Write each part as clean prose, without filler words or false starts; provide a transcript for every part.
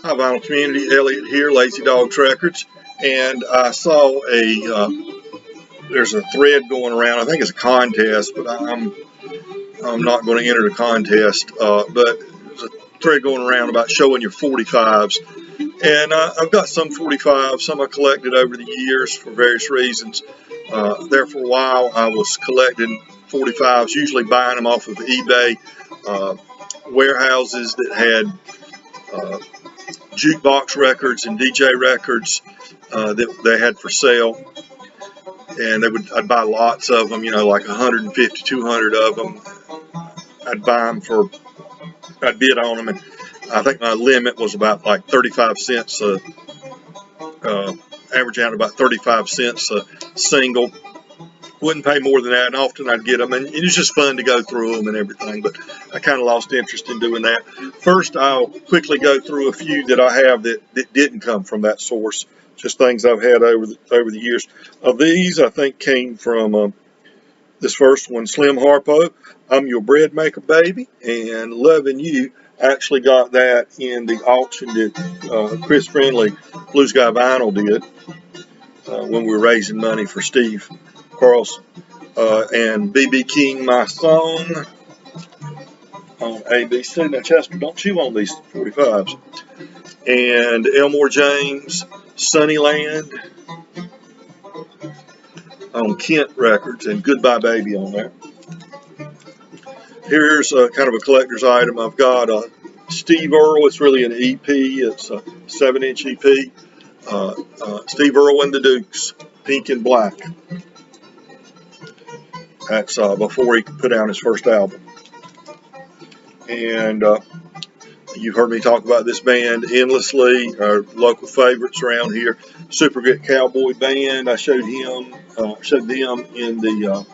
Hi, Vinyl Community. Elliot here, Lazy Dawg Records, and I saw there's a thread going around. I think it's a contest, but I'm not going to enter the contest. But there's a thread going around about showing your 45s, and I've got some 45s, some I collected over the years for various reasons. There for a while, I was collecting 45s, usually buying them off of eBay, warehouses that had jukebox records and DJ records that they had for sale, and I'd buy lots of them, like 150, 200 of them. I'd bid on them, and I think my limit was about like 35 cents average out about 35 cents a single. Wouldn't pay more than that, and often I'd get them, and it was just fun to go through them and everything, but I kind of lost interest in doing that. First, I'll quickly go through a few that I have that didn't come from that source, just things I've had over the years. These, I think, came from this first one, Slim Harpo, I'm Your Bread Maker Baby, and Loving You. I actually got that in the auction that Chris Friendly, Blue Sky Vinyl, did when we were raising money for Steve Carlson. And B.B. King, My Song on ABC. Now, Chester, don't chew on these 45s. And Elmore James, Sunnyland on Kent Records, and Goodbye Baby on there. Here's kind of a collector's item. I've got Steve Earle. It's really an EP. It's a 7-inch EP. Steve Earle and the Dukes, Pink and Black. That's before he put out his first album. And you've heard me talk about this band endlessly, our local favorites around here. Super Good Cowboy Band. I showed them in the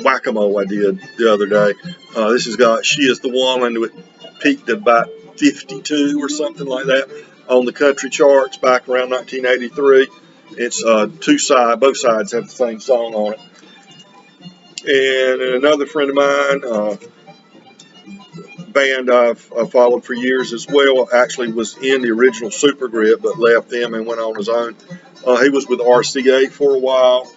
Whack-A-Mole I did the other day. This has got She Is the Woman, which peaked at about 52 or something like that on the country charts back around 1983. It's both sides have the same song on it. And another friend of mine, band I've followed for years as well, actually was in the original Super Grip but left them and went on his own. He was with RCA for a while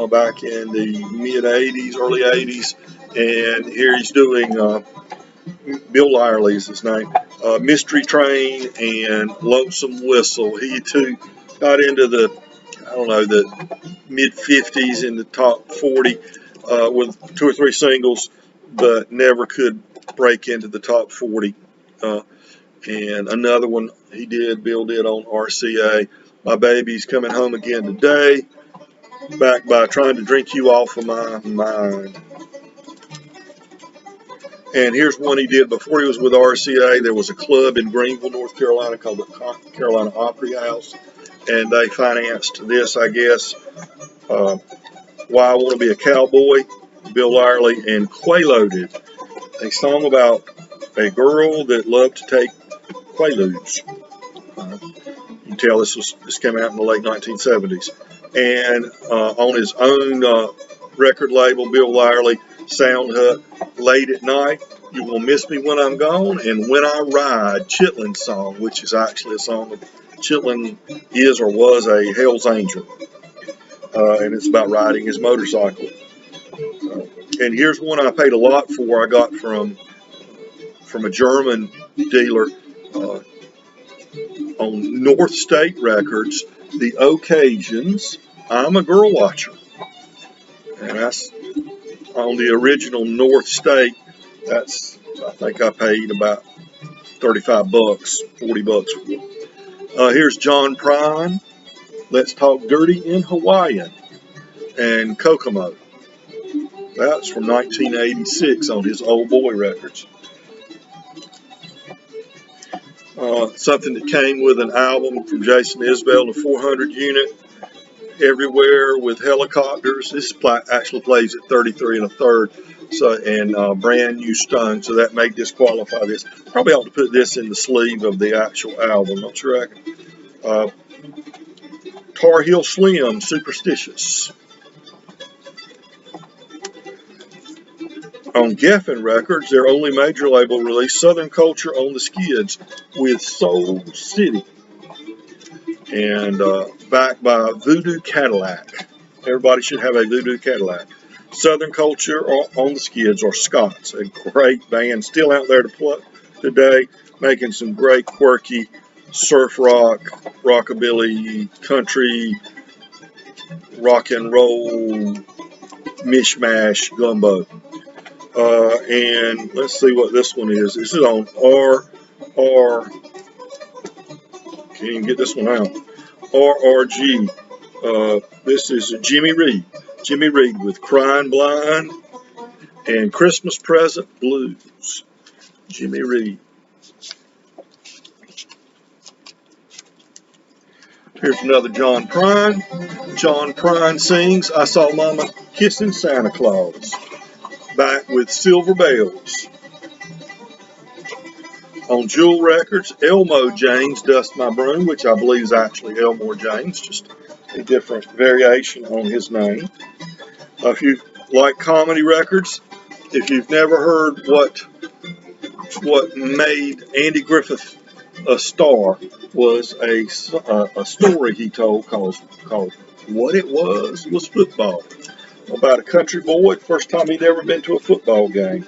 back in the mid 80s, early 80s, and here he's doing Bill Lyerly is his name, Mystery Train and Lonesome Whistle. He too got into the mid 50s in the top 40 with 2 or 3 singles, but never could break into the top 40. And another one Bill did on RCA, My Baby's Coming Home Again Today, back by Trying to Drink You Off of My Mind. And here's one he did before he was with RCA. There was a club in Greenville, North Carolina called the Carolina Opry House, and they financed this, I guess. Why I Want to Be a Cowboy, Bill Lyerly, and Quaaludes, a song about a girl that loved to take Quaaludes. You can tell this came out in the late 1970s. And on his own record label, Bill Lyerly, Sound Hut, Late at Night, You Will Miss Me When I'm Gone, and When I Ride, Chitlin's song, which is actually a song of Chitlin is or was a Hell's Angel. And it's about riding his motorcycle. And here's one I paid a lot for. I got from a German dealer on North State Records, The Occasions, I'm a Girl Watcher. And that's on the original North State. I think I paid about $35, $40. Here's John Prine, Let's Talk Dirty in Hawaiian, and Kokomo. That's from 1986 on his Old Boy Records. Something that came with an album from Jason Isbell, the 400 unit, Everywhere with Helicopters. This actually plays at 33 1/3, and Brand New Stone, so that may disqualify this. Probably ought to put this in the sleeve of the actual album, don't you reckon? Tar Heel Slim, Superstitious. On Geffen Records, their only major label, released Southern Culture on the Skids with Soul City, and backed by Voodoo Cadillac. Everybody should have a Voodoo Cadillac. Southern Culture on the Skids, or Scots, a great band, still out there to play today, making some great quirky surf rock, rockabilly, country, rock and roll, mishmash gumbo. And let's see what this one is. This is on can't even get this one out. RRG. This is Jimmy Reed. Jimmy Reed with Crying Blind and Christmas Present Blues. Jimmy Reed. Here's another John Prine. John Prine sings I Saw Mama Kissing Santa Claus. Back with Silver Bells. On Jewel Records, Elmo James, Dust My Broom, which I believe is actually Elmore James, just a different variation on his name. If you like comedy records, if you've never heard what made Andy Griffith a star, was a story he told called What It Was Football, about a country boy, first time he'd ever been to a football game.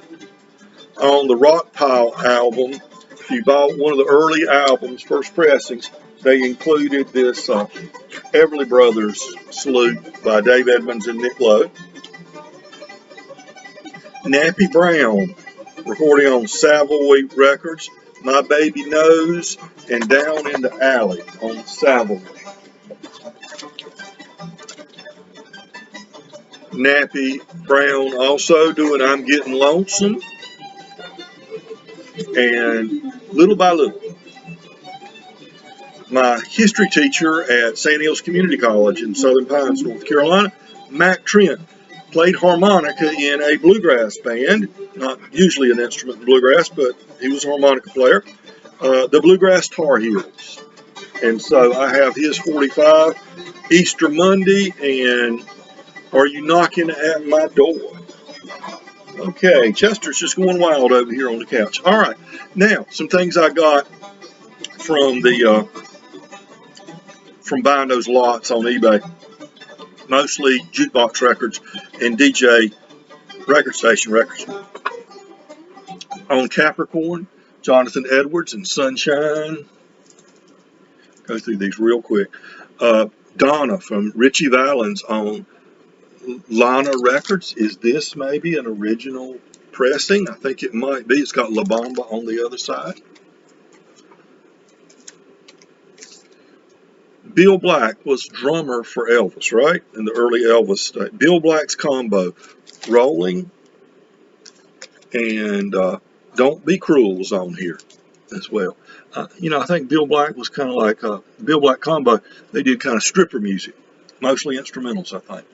On the Rock Pile album, if you bought one of the early albums, first pressings, they included this Everly Brothers Salute by Dave Edmunds and Nick Lowe. Nappy Brown, recording on Savoy Records, My Baby Knows, and Down in the Alley on Savoy. Nappy Brown also doing I'm Getting Lonesome, and Little by Little. My history teacher at Sand Hills Community College in Southern Pines, North Carolina, Mac Trent, played harmonica in a bluegrass band, not usually an instrument in bluegrass, but he was a harmonica player, the Bluegrass Tar Heels. And so I have his 45, Easter Monday, and Are You Knocking at My Door? Okay, Chester's just going wild over here on the couch. All right, now some things I got from from buying those lots on eBay, mostly jukebox records and DJ record station records. On Capricorn, Jonathan Edwards and Sunshine. Go through these real quick. Donna from Richie Valens on Lana Records. Is this maybe an original pressing? I think it might be. It's got La Bamba on the other side. Bill Black was drummer for Elvis, right? In the early Elvis days. Bill Black's combo, Rolling and Don't Be Cruel's on here as well. I think Bill Black was kind of like Bill Black combo. They did kind of stripper music, mostly instrumentals, I think.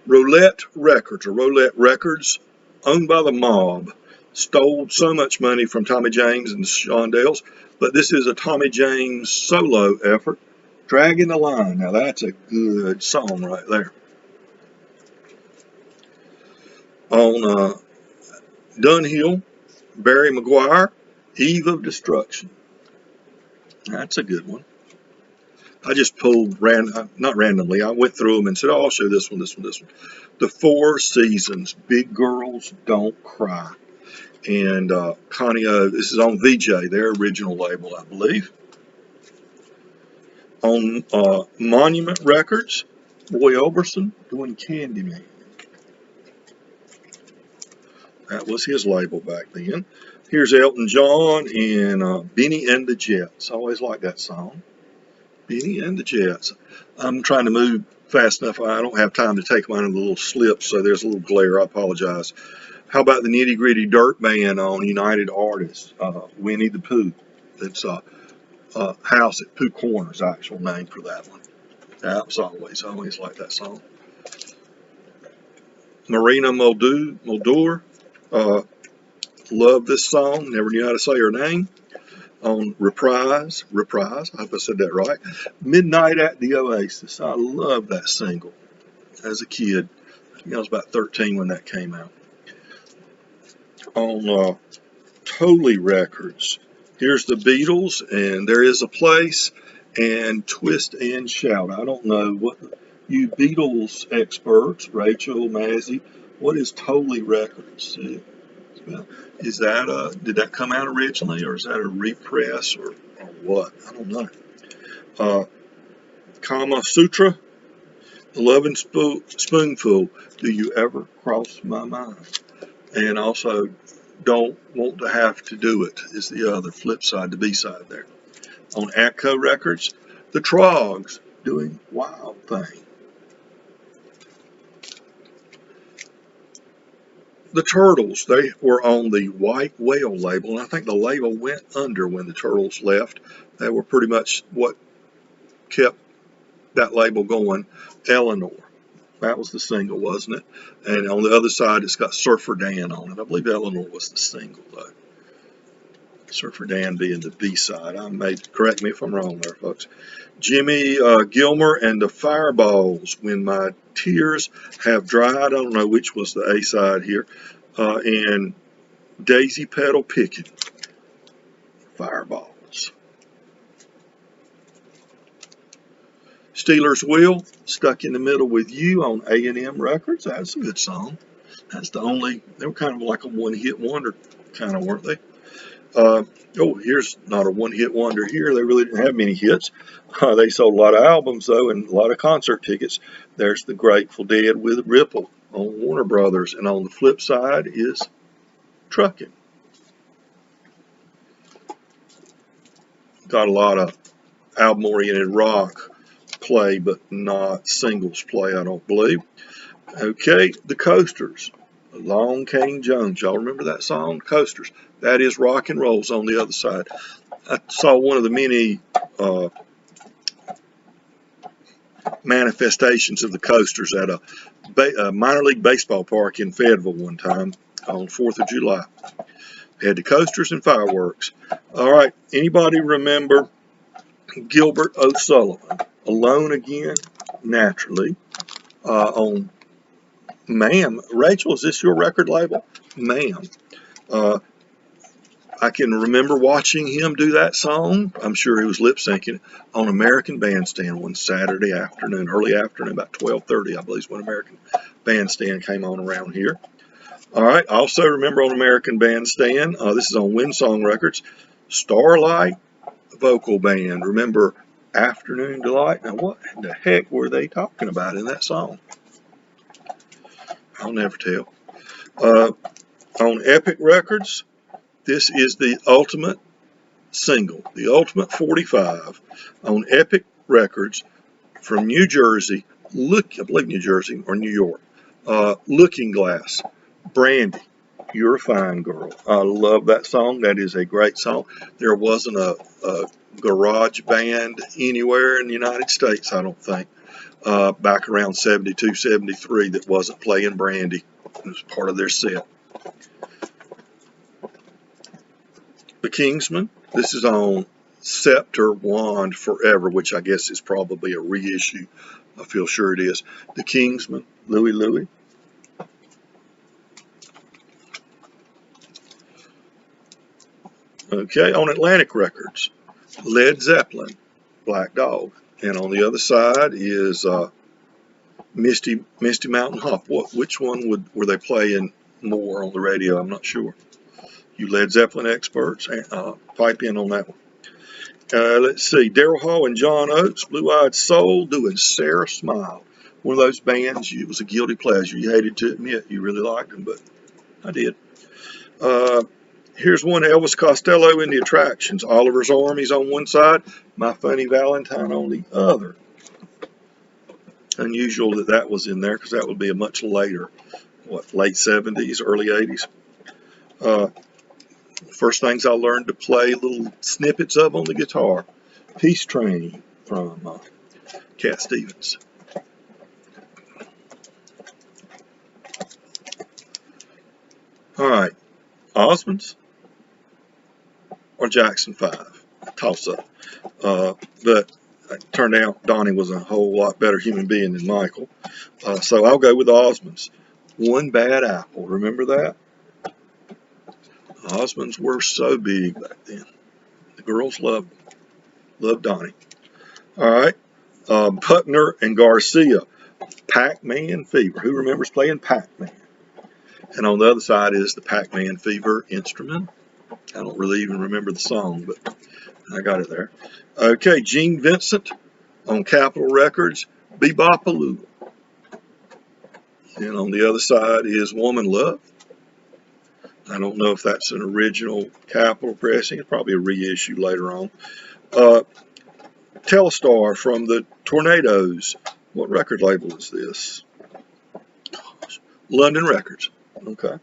Roulette Records, owned by the mob, stole so much money from Tommy James and the Shondells, but this is a Tommy James solo effort. Dragging the Line. Now that's a good song right there. On Dunhill, Barry McGuire, Eve of Destruction. That's a good one. I just pulled not randomly. I went through them and said, "Oh, I'll show this one, this one, this one." The Four Seasons, Big Girls Don't Cry, and Connie O. This is on VJ, their original label, I believe. On Monument Records, Roy Orbison doing Candyman. That was his label back then. Here's Elton John and Benny and the Jets. I always liked that song. Benny and the Jets. I'm trying to move fast enough. I don't have time to take mine in the little slips, so there's a little glare. I apologize. How about the Nitty Gritty Dirt Band on United Artists? Winnie the Pooh. It's House at Pooh Corner's actual name for that one. That's always like that song. Marina Muldour, love this song. Never knew how to say her name. On Reprise, I hope I said that right. Midnight at the Oasis. I love that single as a kid. I think I was about 13 when that came out. On Totally Records, here's the Beatles, and There Is a Place, and Twist and Shout. I don't know what you Beatles experts, Rachel, Mazzy, what is Totally Records? Is that did that come out originally, or is that a repress, or what? I don't know. Uh, Kama Sutra, The Loving Spoonful, Do You Ever Cross My Mind? And also, Don't Want to Have to Do It is the other flip side, the B side there. On Atco Records, the Trogs, Doing Wild Thing. The Turtles, they were on the White Whale label, and I think the label went under when the Turtles left. They were pretty much what kept that label going. Eleanor, that was the single, wasn't it? And on the other side, it's got Surfer Dan on it. I believe Eleanor was the single, though. Surfer Dan being the B-side. Correct me if I'm wrong there, folks. Jimmy Gilmer and the Fireballs, When My Tears Have Dried. I don't know which was the A-side here. And Daisy Petal Picking, Fireballs. Steelers Wheel, Stuck in the Middle with You on A&M Records. That's a good song. That's the only, they were kind of like a one-hit wonder kind of, weren't they? Here's not a one-hit wonder here. They really didn't have many hits. They sold a lot of albums, though, and a lot of concert tickets. There's the Grateful Dead with Ripple on Warner Brothers. And on the flip side is Truckin'. Got a lot of album-oriented rock play, but not singles play, I don't believe. Okay, the Coasters. Long Cane Jones. Y'all remember that song? Coasters. That is rock and rolls on the other side. I saw one of the many manifestations of the Coasters at a minor league baseball park in Fayetteville one time on 4th of July. They had the Coasters and fireworks. All right, anybody remember Gilbert O'Sullivan? Alone Again, Naturally, on Ma'am. Rachel, is this your record label? Ma'am. I can remember watching him do that song. I'm sure he was lip syncing on American Bandstand one Saturday afternoon, early afternoon, about 12:30, I believe, is when American Bandstand came on around here. All right. I also remember on American Bandstand, this is on Windsong Records, Starlight Vocal Band. Remember Afternoon Delight? Now, what the heck were they talking about in that song? I'll never tell. On Epic Records, this is the ultimate single, the ultimate 45 on Epic Records from New Jersey. I believe New Jersey or New York. Looking Glass, Brandy, You're a Fine Girl. I love that song. That is a great song. There wasn't a garage band anywhere in the United States, I don't think, back around 72, 73 that wasn't playing Brandy. It was part of their set. The Kingsmen, this is on Scepter Wand Forever, which I guess is probably a reissue. I feel sure it is. The Kingsmen, Louie Louie. Okay, on Atlantic Records, Led Zeppelin, Black Dog. And on the other side is Misty Mountain Hop. Which one were they playing more on the radio? I'm not sure. You Led Zeppelin experts, pipe in on that one. Let's see, Daryl Hall and John Oates, Blue Eyed Soul, doing Sarah Smile. One of those bands, it was a guilty pleasure. You hated to admit you really liked them, but I did. Here's one, Elvis Costello in the Attractions. Oliver's Army's on one side, My Funny Valentine on the other. Unusual that was in there, because that would be a much later, late 70s, early 80s. First things I learned to play little snippets of on the guitar. Peace Train from Cat Stevens. All right, Osmonds or Jackson 5, toss up. But it turned out Donnie was a whole lot better human being than Michael. So I'll go with Osmonds. One Bad Apple, remember that? Osmonds were so big back then. The girls loved Donnie. All right. Buckner and Garcia, Pac-Man Fever. Who remembers playing Pac-Man? And on the other side is the Pac-Man Fever instrument. I don't really even remember the song, but I got it there. Okay, Gene Vincent on Capitol Records, Bebopaloo. And on the other side is Woman Love. I don't know if that's an original Capitol pressing. It's probably a reissue later on. Telstar from the Tornadoes. What record label is this? London Records. Okay.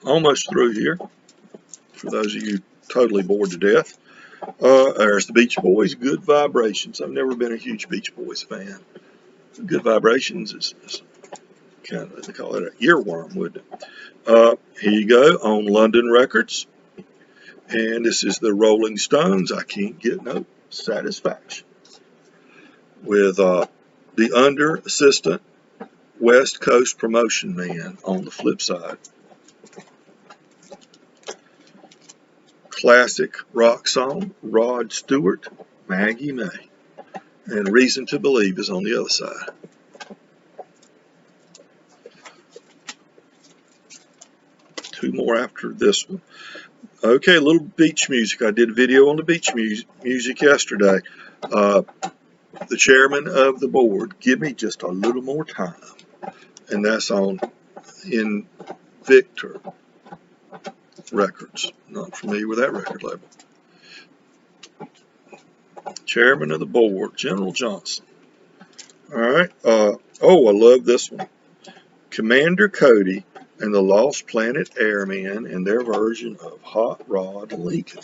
Almost through here. For those of you totally bored to death. There's the Beach Boys, Good Vibrations. I've never been a huge Beach Boys fan. Good Vibrations is kind of, they call it an earworm, wouldn't it? Here you go on London Records. And this is the Rolling Stones, I Can't Get No Satisfaction. With the under assistant West Coast promotion man on the flip side. Classic rock song, Rod Stewart, Maggie May. And Reason to Believe is on the other side. Two more after this one. Okay, a little beach music. I did a video on the beach music yesterday. The chairman of the board, Give Me Just a Little More Time. And that's on Invictor Records. Not familiar with that record label. Chairman of the board, General Johnson. All right. I love this one. Commander Cody and the Lost Planet Airmen and their version of Hot Rod Lincoln.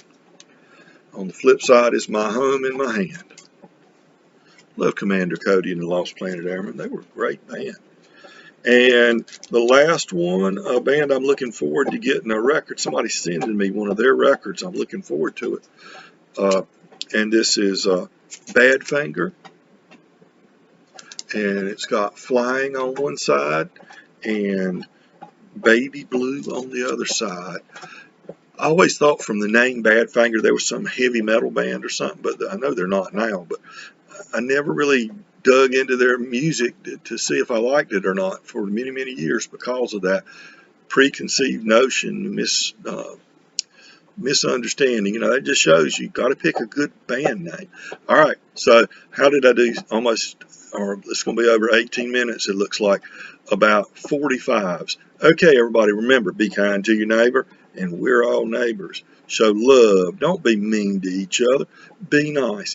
On the flip side is My Home in My Hand. Love Commander Cody and the Lost Planet Airmen. They were a great band. And the last one, a band I'm looking forward to getting a record. Somebody's sending me one of their records. I'm looking forward to it. And this is Badfinger. And it's got Flying on one side and Baby Blue on the other side. I always thought from the name Badfinger there was some heavy metal band or something, but I know they're not now. But I never really dug into their music to see if I liked it or not for many, many years because of that preconceived notion, misunderstanding. You know, that just shows you got to pick a good band name. All right, so how did I do? It's going to be over 18 minutes, it looks like, about 45's. Okay, everybody, remember, be kind to your neighbor, and we're all neighbors. Show love. Don't be mean to each other. Be nice.